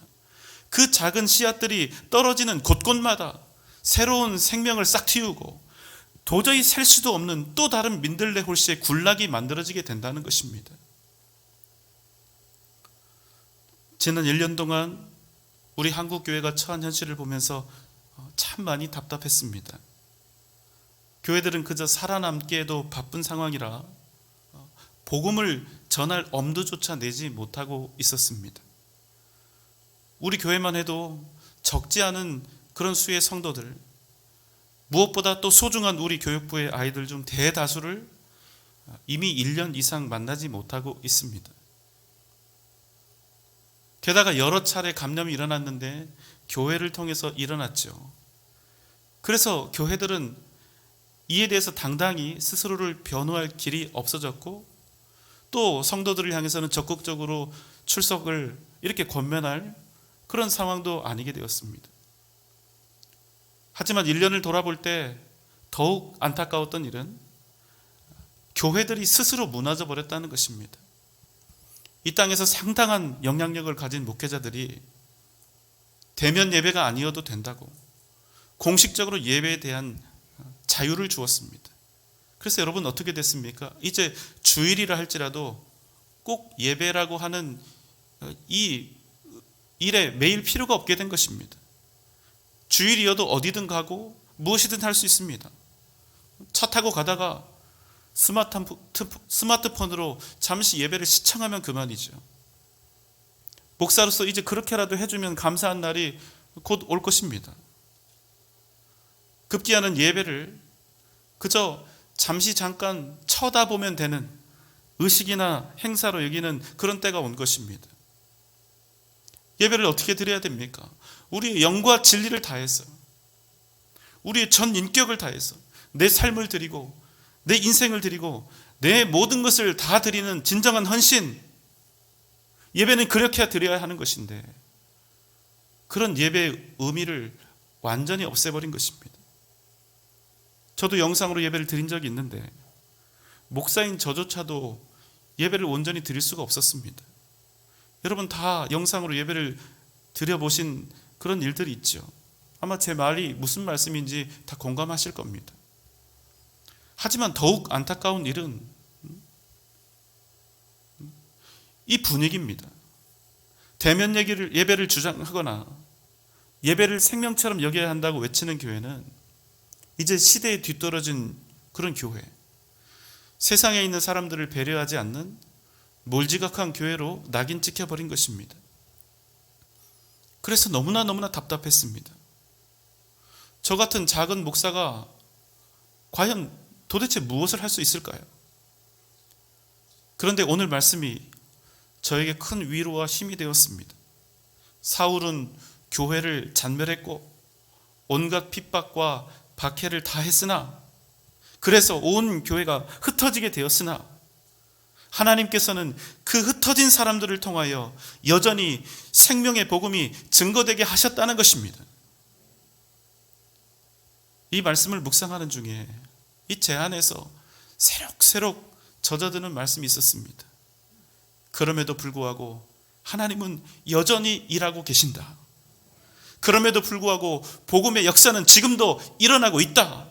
그 작은 씨앗들이 떨어지는 곳곳마다 새로운 생명을 싹 틔우고 도저히 셀 수도 없는 또 다른 민들레 홀씨의 군락이 만들어지게 된다는 것입니다. 지난 1년 동안 우리 한국교회가 처한 현실을 보면서 참 많이 답답했습니다. 교회들은 그저 살아남기에도 바쁜 상황이라 복음을 전할 엄두조차 내지 못하고 있었습니다. 우리 교회만 해도 적지 않은 그런 수의 성도들, 무엇보다 또 소중한 우리 교육부의 아이들 중 대다수를 이미 1년 이상 만나지 못하고 있습니다. 게다가 여러 차례 감염이 일어났는데 교회를 통해서 일어났죠. 그래서 교회들은 이에 대해서 당당히 스스로를 변호할 길이 없어졌고 또 성도들을 향해서는 적극적으로 출석을 이렇게 권면할 그런 상황도 아니게 되었습니다. 하지만 1년을 돌아볼 때 더욱 안타까웠던 일은 교회들이 스스로 무너져 버렸다는 것입니다. 이 땅에서 상당한 영향력을 가진 목회자들이 대면 예배가 아니어도 된다고 공식적으로 예배에 대한 자유를 주었습니다. 그래서 여러분, 어떻게 됐습니까? 이제 주일이라 할지라도 꼭 예배라고 하는 이 일에 매일 필요가 없게 된 것입니다. 주일이어도 어디든 가고 무엇이든 할 수 있습니다. 차 타고 가다가 스마트폰으로 잠시 예배를 시청하면 그만이죠. 목사로서 이제 그렇게라도 해주면 감사한 날이 곧 올 것입니다. 급기야는 예배를 그저 잠시 잠깐 쳐다보면 되는 의식이나 행사로 여기는 그런 때가 온 것입니다. 예배를 어떻게 드려야 됩니까? 우리의 영과 진리를 다해서, 우리의 전 인격을 다해서 내 삶을 드리고 내 인생을 드리고 내 모든 것을 다 드리는 진정한 헌신, 예배는 그렇게 드려야 하는 것인데 그런 예배의 의미를 완전히 없애버린 것입니다. 저도 영상으로 예배를 드린 적이 있는데 목사인 저조차도 예배를 온전히 드릴 수가 없었습니다. 여러분 다 영상으로 예배를 드려보신 그런 일들이 있죠. 아마 제 말이 무슨 말씀인지 다 공감하실 겁니다. 하지만 더욱 안타까운 일은 이 분위기입니다. 대면 예배를 주장하거나 예배를 생명처럼 여겨야 한다고 외치는 교회는 이제 시대에 뒤떨어진 그런 교회, 세상에 있는 사람들을 배려하지 않는 몰지각한 교회로 낙인 찍혀버린 것입니다. 그래서 너무나 답답했습니다. 저 같은 작은 목사가 과연 도대체 무엇을 할 수 있을까요? 그런데 오늘 말씀이 저에게 큰 위로와 힘이 되었습니다. 사울은 교회를 잔멸했고 온갖 핍박과 박해를 다 했으나, 그래서 온 교회가 흩어지게 되었으나 하나님께서는 그 흩어진 사람들을 통하여 여전히 생명의 복음이 증거되게 하셨다는 것입니다. 이 말씀을 묵상하는 중에 이 제 안에서 새록새록 젖어드는 말씀이 있었습니다. 그럼에도 불구하고 하나님은 여전히 일하고 계신다. 그럼에도 불구하고 복음의 역사는 지금도 일어나고 있다.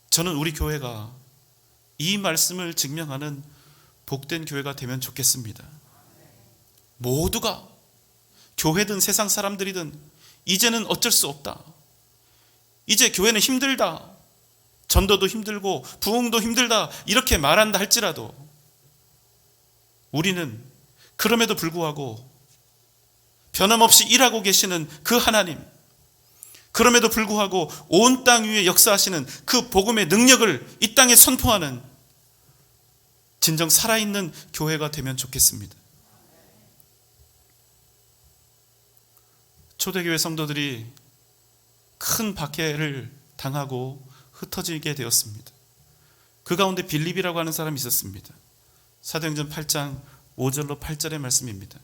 저는 우리 교회가 이 말씀을 증명하는 복된 교회가 되면 좋겠습니다. 모두가, 교회든 세상 사람들이든 이제는 어쩔 수 없다. 이제 교회는 힘들다. 전도도 힘들고 부흥도 힘들다. 이렇게 말한다 할지라도 우리는 그럼에도 불구하고 변함없이 일하고 계시는 그 하나님, 그럼에도 불구하고 온 땅 위에 역사하시는 그 복음의 능력을 이 땅에 선포하는 진정 살아있는 교회가 되면 좋겠습니다. 초대교회 성도들이 큰 박해를 당하고 흩어지게 되었습니다. 그 가운데 빌립이라고 하는 사람이 있었습니다. 사도행전 8장 5절로 8절의 말씀입니다.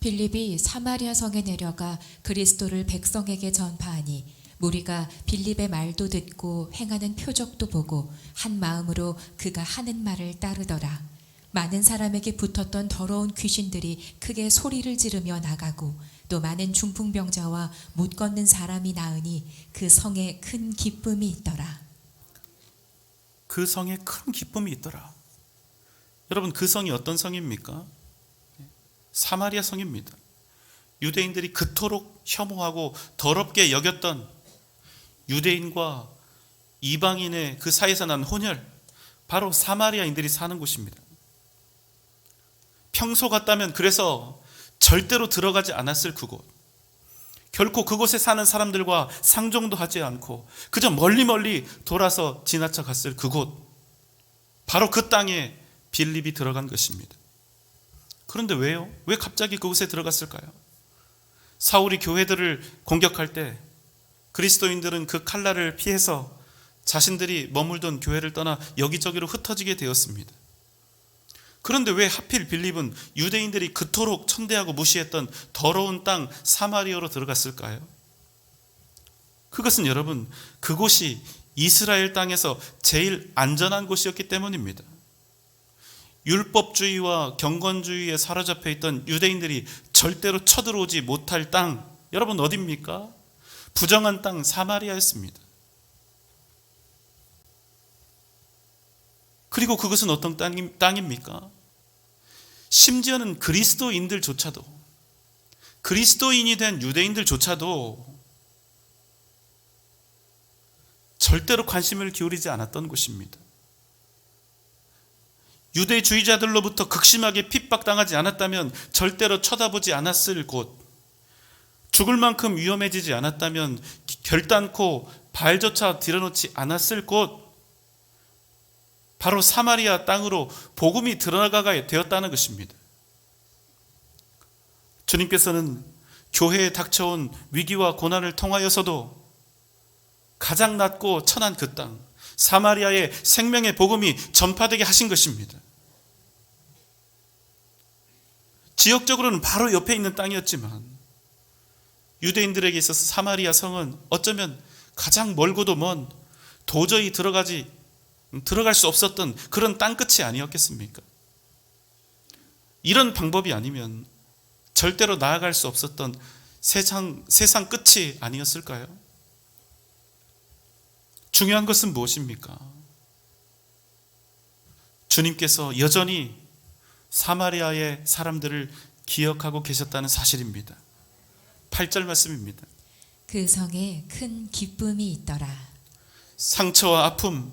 빌립이 사마리아 성에 내려가 그리스도를 백성에게 전파하니 무리가 빌립의 말도 듣고 행하는 표적도 보고 한 마음으로 그가 하는 말을 따르더라. 많은 사람에게 붙었던 더러운 귀신들이 크게 소리를 지르며 나가고 또 많은 중풍병자와 못 걷는 사람이 나으니 그 성에 큰 기쁨이 있더라. 그 성에 큰 기쁨이 있더라. 여러분, 그 성이 어떤 성입니까? 사마리아 성입니다. 유대인들이 그토록 혐오하고 더럽게 여겼던 유대인과 이방인의 그 사이에서 난 혼혈, 바로 사마리아인들이 사는 곳입니다. 평소 같다면 그래서 절대로 들어가지 않았을 그곳, 결코 그곳에 사는 사람들과 상종도 하지 않고 그저 멀리 돌아서 지나쳐 갔을 그곳, 바로 그 땅에 빌립이 들어간 것입니다. 그런데 왜요? 왜 갑자기 그곳에 들어갔을까요? 사울이 교회들을 공격할 때 그리스도인들은 그 칼날을 피해서 자신들이 머물던 교회를 떠나 여기저기로 흩어지게 되었습니다. 그런데 왜 하필 빌립은 유대인들이 그토록 천대하고 무시했던 더러운 땅 사마리아로 들어갔을까요? 그것은 여러분, 그곳이 이스라엘 땅에서 제일 안전한 곳이었기 때문입니다. 율법주의와 경건주의에 사로잡혀 있던 유대인들이 절대로 쳐들어오지 못할 땅, 여러분 어디입니까? 부정한 땅 사마리아였습니다. 그리고 그것은 어떤 땅입니까? 심지어는 그리스도인들조차도 그리스도인이 된 유대인들조차도 절대로 관심을 기울이지 않았던 곳입니다. 유대주의자들로부터 극심하게 핍박당하지 않았다면 절대로 쳐다보지 않았을 곳, 죽을 만큼 위험해지지 않았다면 결단코 발조차 들여놓지 않았을 곳, 바로 사마리아 땅으로 복음이 들어가게 되었다는 것입니다. 주님께서는 교회에 닥쳐온 위기와 고난을 통하여서도 가장 낮고 천한 그 땅, 사마리아의 생명의 복음이 전파되게 하신 것입니다. 지역적으로는 바로 옆에 있는 땅이었지만 유대인들에게 있어서 사마리아 성은 어쩌면 가장 멀고도 먼, 도저히 들어갈 수 없었던 그런 땅끝이 아니었겠습니까? 이런 방법이 아니면 절대로 나아갈 수 없었던 세상 끝이 아니었을까요? 중요한 것은 무엇입니까? 주님께서 여전히 사마리아의 사람들을 기억하고 계셨다는 사실입니다. 8절 말씀입니다. 그 성에 큰 기쁨이 있더라. 상처와 아픔,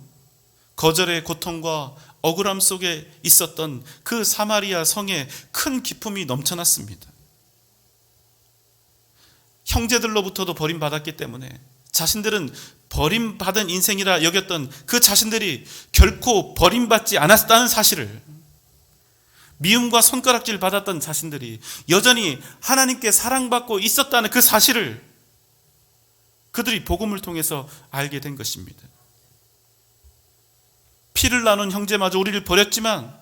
거절의 고통과 억울함 속에 있었던 그 사마리아 성에 큰 기쁨이 넘쳐났습니다. 형제들로부터도 버림받았기 때문에 자신들은 버림받은 인생이라 여겼던 그 자신들이 결코 버림받지 않았다는 사실을, 미움과 손가락질 받았던 자신들이 여전히 하나님께 사랑받고 있었다는 그 사실을 그들이 복음을 통해서 알게 된 것입니다. 피를 나눈 형제마저 우리를 버렸지만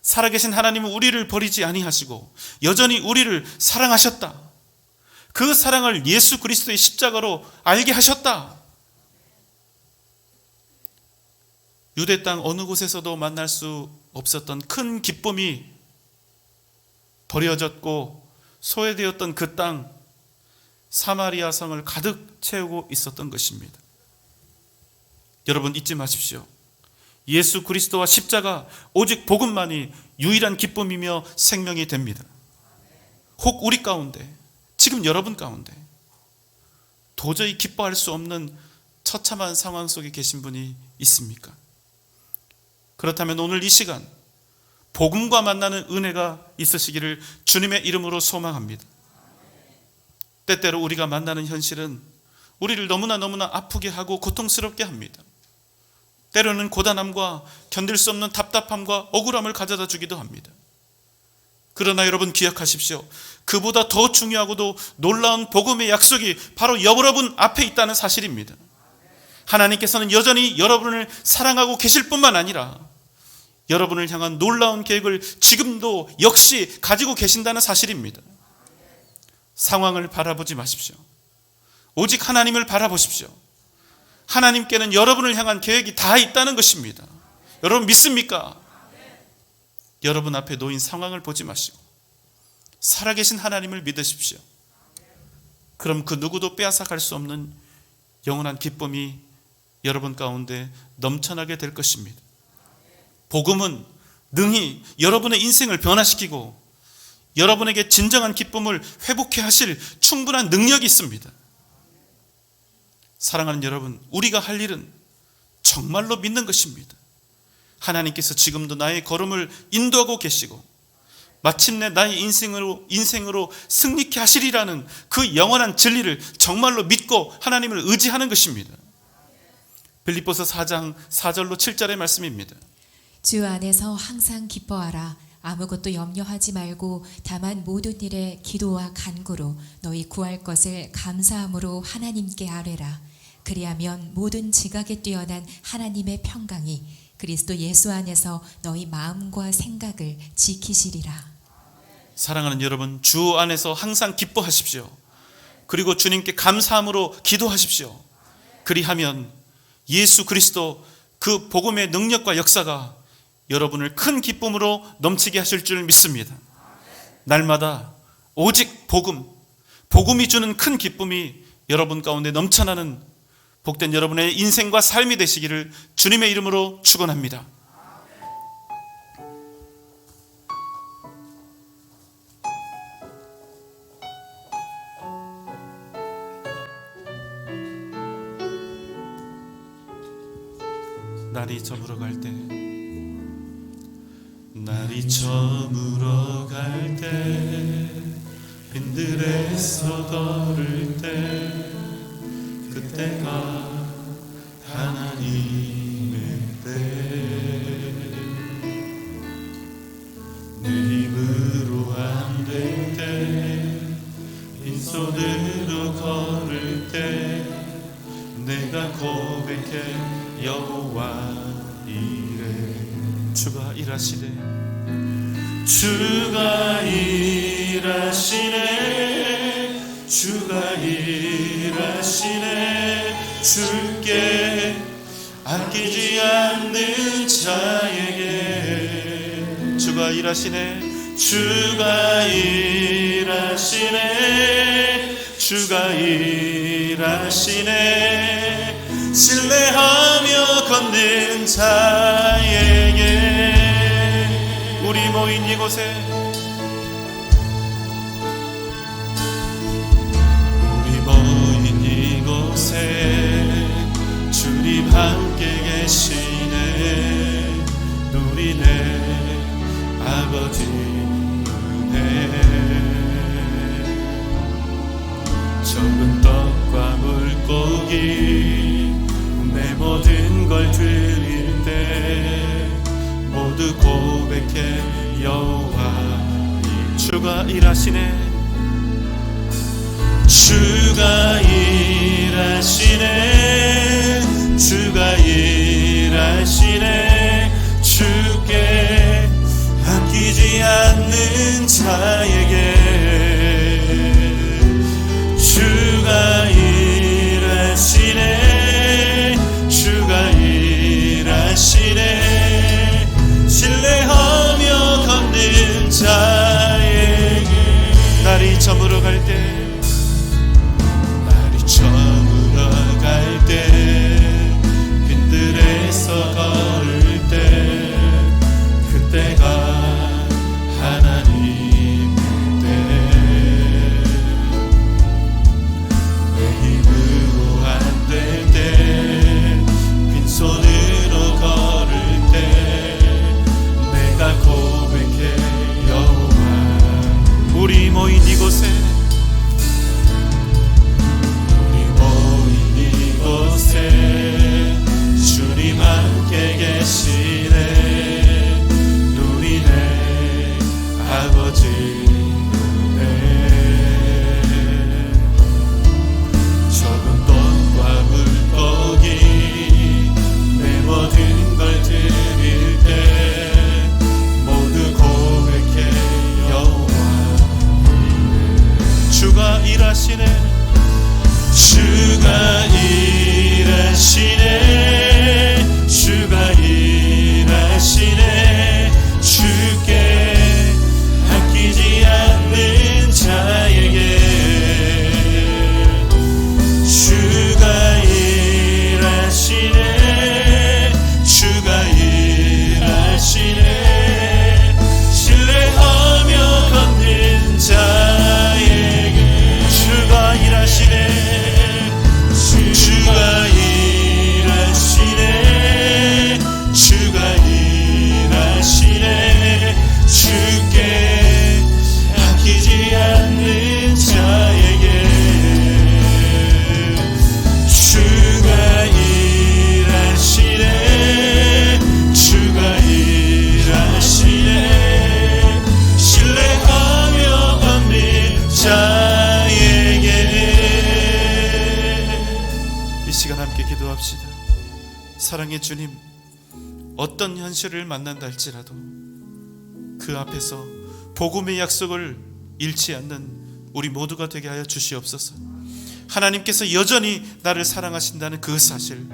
살아계신 하나님은 우리를 버리지 아니하시고 여전히 우리를 사랑하셨다. 그 사랑을 예수 그리스도의 십자가로 알게 하셨다. 유대 땅 어느 곳에서도 만날 수 없었던 큰 기쁨이 버려졌고 소외되었던 그 땅 사마리아 성을 가득 채우고 있었던 것입니다. 여러분 잊지 마십시오. 예수 그리스도와 십자가, 오직 복음만이 유일한 기쁨이며 생명이 됩니다. 혹 우리 가운데, 지금 여러분 가운데 도저히 기뻐할 수 없는 처참한 상황 속에 계신 분이 있습니까? 그렇다면 오늘 이 시간 복음과 만나는 은혜가 있으시기를 주님의 이름으로 소망합니다. 때때로 우리가 만나는 현실은 우리를 너무나 아프게 하고 고통스럽게 합니다. 때로는 고단함과 견딜 수 없는 답답함과 억울함을 가져다 주기도 합니다. 그러나 여러분 기억하십시오. 그보다 더 중요하고도 놀라운 복음의 약속이 바로 여러분 앞에 있다는 사실입니다. 하나님께서는 여전히 여러분을 사랑하고 계실 뿐만 아니라 여러분을 향한 놀라운 계획을 지금도 역시 가지고 계신다는 사실입니다. 상황을 바라보지 마십시오. 오직 하나님을 바라보십시오. 하나님께는 여러분을 향한 계획이 다 있다는 것입니다. 여러분 믿습니까? 여러분 앞에 놓인 상황을 보지 마시고 살아계신 하나님을 믿으십시오. 그럼 그 누구도 빼앗아갈 수 없는 영원한 기쁨이 여러분 가운데 넘쳐나게 될 것입니다. 복음은 능히 여러분의 인생을 변화시키고 여러분에게 진정한 기쁨을 회복해 하실 충분한 능력이 있습니다. 사랑하는 여러분, 우리가 할 일은 정말로 믿는 것입니다. 하나님께서 지금도 나의 걸음을 인도하고 계시고 마침내 나의 인생으로 승리케 하시리라는 그 영원한 진리를 정말로 믿고 하나님을 의지하는 것입니다. 빌립보서 4장 4절로 7절의 말씀입니다. 주 안에서 항상 기뻐하라. 아무것도 염려하지 말고 다만 모든 일에 기도와 간구로 너희 구할 것을 감사함으로 하나님께 아뢰라. 그리하면 모든 지각에 뛰어난 하나님의 평강이 그리스도 예수 안에서 너희 마음과 생각을 지키시리라. 사랑하는 여러분, 주 안에서 항상 기뻐하십시오. 그리고 주님께 감사함으로 기도하십시오. 그리하면 예수 그리스도 그 복음의 능력과 역사가 여러분을 큰 기쁨으로 넘치게 하실 줄 믿습니다. 날마다 오직 복음이 주는 큰 기쁨이 여러분 가운데 넘쳐나는 복된 여러분의 인생과 삶이 되시기를 주님의 이름으로 축원합니다. 날이 저물어 갈 때, 날이 저물어 갈 때, 빈들에서 걸을 때, 그때가 하나님의 때. 내 힘으로 안 될 때, 빈손으로 걸을 때, 내가 고백해 여호와 이래. 주가 일하시네, 주가 일하시네, 주가 일하시네. 주께 아끼지 않는 자에게. 주가 일하시네, 주가 일하시네, 주가 일하시네. 신뢰하며 걷는 자에게. 우리 모인 이곳에, 우리 모인 이곳에 주님 함께 계시네. 누리네 아버지 은혜. 적은 떡과 물고기 내 모든 걸 드릴 때, 모두 고백해 여호와. 주가 일하시네, 주가 일하시네, 주가 일하시네. 주께 아끼지 않는 자에게. 주가 일하시네, 주가 일하시네. 신뢰하며 걷는 자에게. 날이 저물어 갈 때, 날이 저물어 갈 때, 빈들에서 걸을 때, 그때가 하나님의 때. 내 힘으로 안 될 때, 빈손으로 걸을 때, 내가 고백해 여호와. 우리 모인 이곳에, 우리 모인 이곳에 주님 함께 계시네. 누리네 아버지 은혜. 적은 떡과 물고기 내 모든 걸 드릴 때, 모두 고백해 여호와 이래. 주가 일하시네, 주가 일하시네, 주가 일하시네. 주께 아끼지 않는 자에게. 주가 일하시네, 주가 일하시네. 신뢰하며 걷는 자에게. 주가 일하시네, 주가 일하시네, 주가 일하시네. 주께 아끼지 않는 자에게. 주가 일하시네, 주가 일하시네. 신뢰하며 걷는 자에게. 이 시간 함께 기도합시다. 사랑의 주님, 어떤 현실을 만난다 할지라도 그 앞에서 복음의 약속을 잃지 않는 우리 모두가 되게 하여 주시옵소서. 하나님께서 여전히 나를 사랑하신다는 그 사실,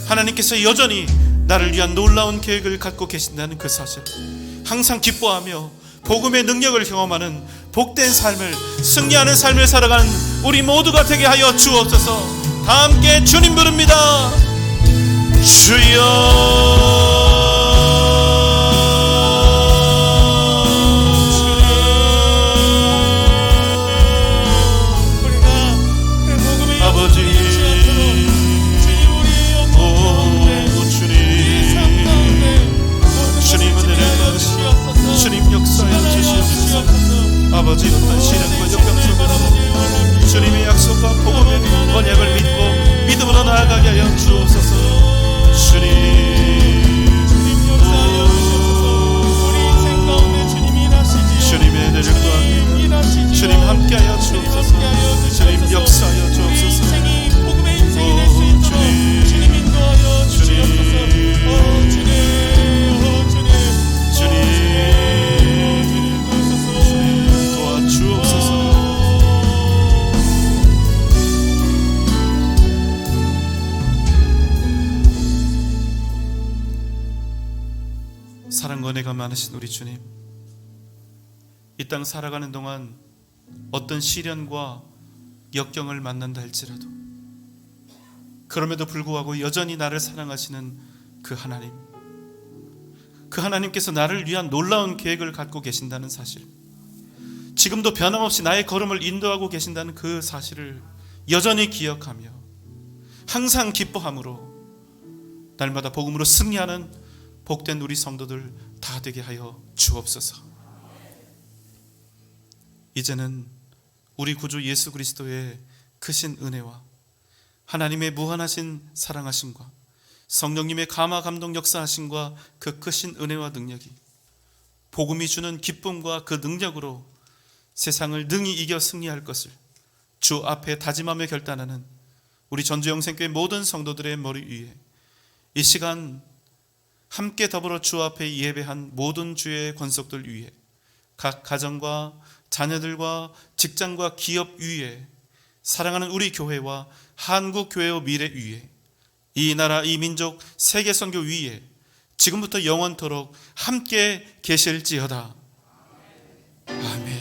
하나님께서 여전히 나를 위한 놀라운 계획을 갖고 계신다는 그 사실, 항상 기뻐하며 복음의 능력을 경험하는 복된 삶을, 승리하는 삶을 살아가는 우리 모두가 되게 하여 주옵소서. 다 함께 주님 부릅니다. 주여. 아버지, 오 주님, 은혜가 많으신 우리 주님, 이 땅 살아가는 동안 어떤 시련과 역경을 만난다 할지라도 그럼에도 불구하고 여전히 나를 사랑하시는 그 하나님, 그 하나님께서 나를 위한 놀라운 계획을 갖고 계신다는 사실, 지금도 변함없이 나의 걸음을 인도하고 계신다는 그 사실을 여전히 기억하며 항상 기뻐함으로 날마다 복음으로 승리하는 복된 우리 성도들 다 되게 하여 주옵소서. 이제는 우리 구주 예수 그리스도의 크신 은혜와 하나님의 무한하신 사랑하심과 성령님의 감화 감동 역사하심과 그 크신 은혜와 능력이 복음이 주는 기쁨과 그 능력으로 세상을 능히 이겨 승리할 것을 주 앞에 다짐하며 결단하는 우리 전주영생교회 모든 성도들의 머리 위에 이 시간 함께 더불어 주 앞에 예배한 모든 주의 권속들 위에, 각 가정과 자녀들과 직장과 기업 위에, 사랑하는 우리 교회와 한국교회의 미래 위에, 이 나라 이 민족 세계 선교 위에 지금부터 영원토록 함께 계실지어다. 아멘.